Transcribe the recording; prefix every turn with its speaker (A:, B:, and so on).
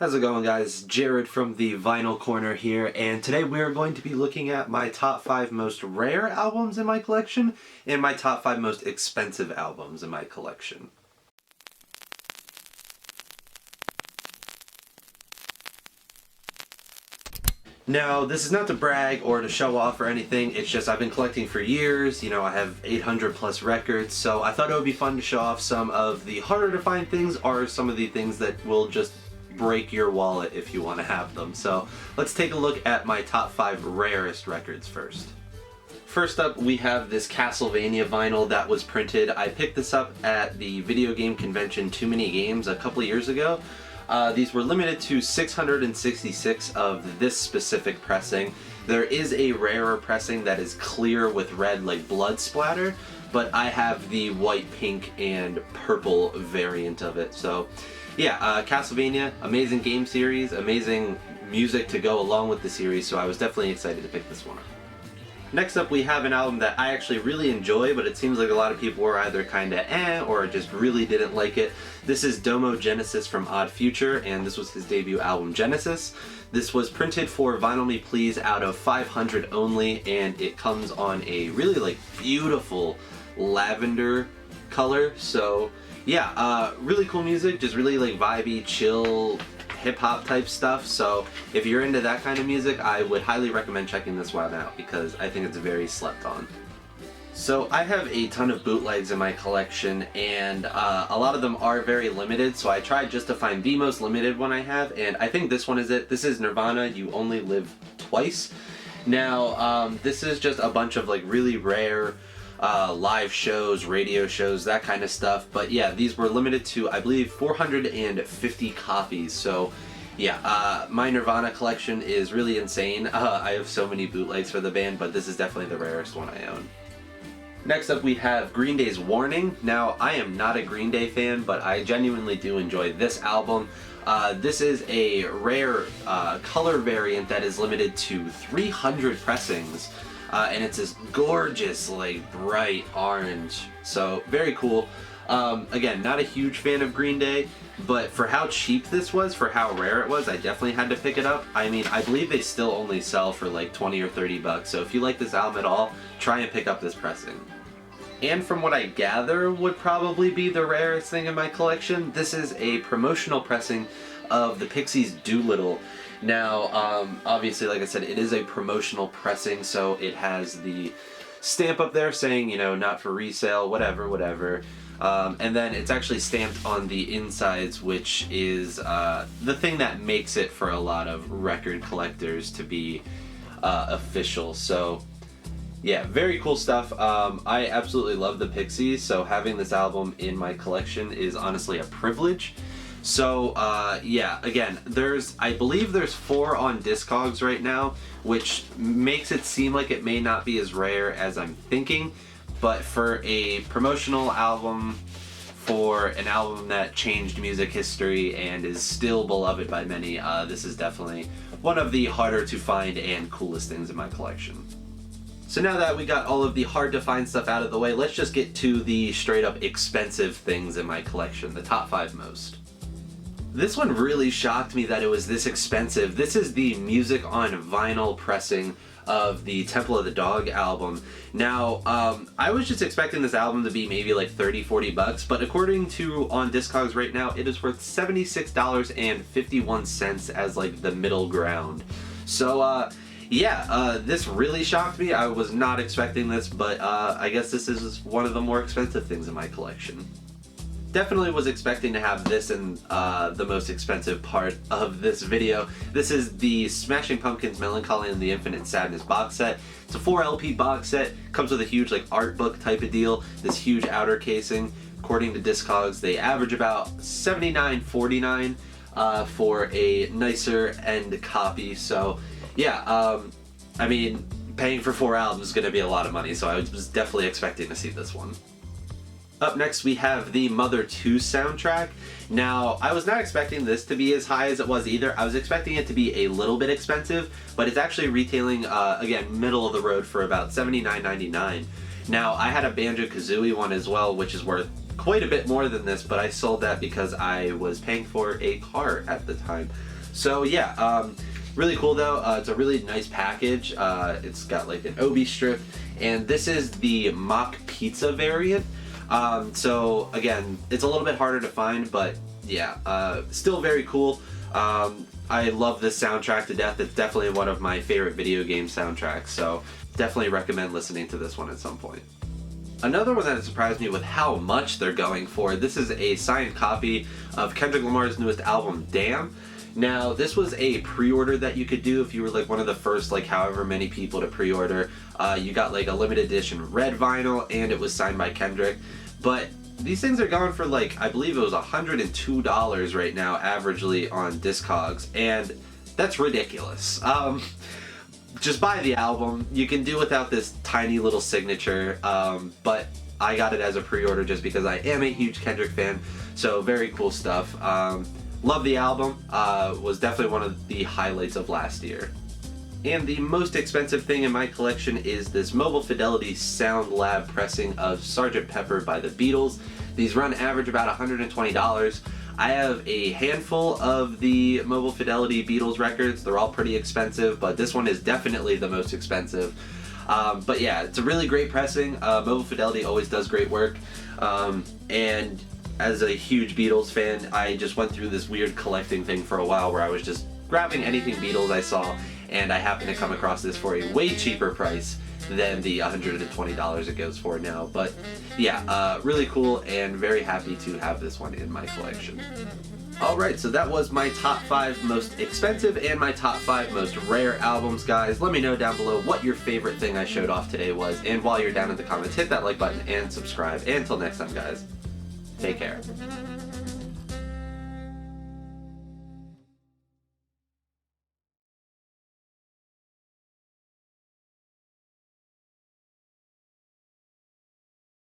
A: How's it going, guys? Jared from the Vinyl Corner here, and today we are going to be looking at my top 5 most rare albums in my collection and my top 5 most expensive albums in my collection. Now, this is not to brag or to show off or anything, it's just I've been collecting for years, I have 800 plus records, so I thought it would be fun to show off some of the harder to find things or some of the things that will just break your wallet if you want to have them. So let's take a look at my top 5 rarest records first. First up, we have this Castlevania vinyl that was printed. I picked this up at the video game convention Too Many Games a couple of years ago. These were limited to 666 of this specific pressing. There is a rarer pressing that is clear with red like blood splatter, but I have the white, pink, and purple variant of it. So yeah, Castlevania, amazing game series, amazing music to go along with the series, so I was definitely excited to pick this one up. Next up, we have an album that I actually really enjoy, but it seems like a lot of people were either kinda or just really didn't like it. This is Domo Genesis from Odd Future, and this was his debut album, Genesis. This was printed for Vinyl Me Please out of 500 only, and it comes on a really beautiful lavender color. So yeah, really cool music, just really vibey, chill, hip-hop type stuff. So if you're into that kind of music, I would highly recommend checking this one out because I think it's very slept on. So I have a ton of bootlegs in my collection, and a lot of them are very limited, so I tried just to find the most limited one I have, and I think this one is it. This is Nirvana, You Only Live Twice. Now, this is just a bunch of really rare live shows, radio shows, that kind of stuff. But yeah, these were limited to, I believe, 450 copies. So yeah, my Nirvana collection is really insane. I have so many bootlegs for the band, but this is definitely the rarest one I own. Next up, we have Green Day's Warning. Now, I am not a Green Day fan, but I genuinely do enjoy this album. This is a rare color variant that is limited to 300 pressings. And it's this gorgeous, bright orange. So, very cool. Again, not a huge fan of Green Day, but for how cheap this was, for how rare it was, I definitely had to pick it up. I mean, I believe they still only sell for 20 or 30 bucks, so if you like this album at all, try and pick up this pressing. And from what I gather would probably be the rarest thing in my collection, this is a promotional pressing of the Pixies' Doolittle. Now, obviously, like I said, it is a promotional pressing, so it has the stamp up there saying, not for resale, whatever. And then it's actually stamped on the insides, which is the thing that makes it for a lot of record collectors to be official. So yeah, very cool stuff. I absolutely love the Pixies, so having this album in my collection is honestly a privilege. So yeah, again, I believe there's 4 on Discogs right now, which makes it seem like it may not be as rare as I'm thinking, but for a promotional album, for an album that changed music history and is still beloved by many, this is definitely one of the harder to find and coolest things in my collection. So now that we got all of the hard to find stuff out of the way, let's just get to the straight up expensive things in my collection, the top 5 most. This one really shocked me that it was this expensive. This is the Music on Vinyl pressing of the Temple of the Dog album. Now, I was just expecting this album to be maybe 30, 40 bucks, but according to on Discogs right now, it is worth $76.51 as the middle ground. So, yeah, this really shocked me. I was not expecting this, but I guess this is one of the more expensive things in my collection. Definitely was expecting to have this in the most expensive part of this video. This is the Smashing Pumpkins Melancholy and the Infinite Sadness box set. It's a 4 LP box set, comes with a huge art book type of deal, this huge outer casing. According to Discogs, they average about $79.49 for a nicer end copy. So yeah, I mean, paying for 4 albums is going to be a lot of money, so I was definitely expecting to see this one. Up next, we have the Mother 2 soundtrack. Now, I was not expecting this to be as high as it was either. I was expecting it to be a little bit expensive, but it's actually retailing, again, middle of the road for about $79.99. Now, I had a Banjo-Kazooie one as well, which is worth quite a bit more than this, but I sold that because I was paying for a car at the time. So yeah, really cool though. It's a really nice package. It's got like an obi strip, and this is the mock pizza variant. So again, it's a little bit harder to find, but yeah, still very cool. I love this soundtrack to death. It's definitely one of my favorite video game soundtracks, so definitely recommend listening to this one at some point. Another one that has surprised me with how much they're going for, this is a signed copy of Kendrick Lamar's newest album, Damn. Now, this was a pre-order that you could do if you were like one of the first like however many people to pre-order. You got like a limited edition red vinyl, and it was signed by Kendrick. But these things are going for like, I believe it was $102 right now averagely on Discogs, and that's ridiculous. Just buy the album. You can do without this tiny little signature, but I got it as a pre-order just because I am a huge Kendrick fan, so very cool stuff. Love the album. Was definitely one of the highlights of last year. And the most expensive thing in my collection is this Mobile Fidelity Sound Lab pressing of Sgt. Pepper by the Beatles. These run average about $120. I have a handful of the Mobile Fidelity Beatles records. They're all pretty expensive, but this one is definitely the most expensive. But yeah, it's a really great pressing. Mobile Fidelity always does great work. And as a huge Beatles fan, I just went through this weird collecting thing for a while where I was just grabbing anything Beatles I saw, and I happened to come across this for a way cheaper price than the $120 it goes for now. But yeah, really cool and very happy to have this one in my collection. Alright, so that was my top 5 most expensive and my top 5 most rare albums, guys. Let me know down below what your favorite thing I showed off today was, and while you're down in the comments, hit that like button and subscribe. And until next time, guys, take care.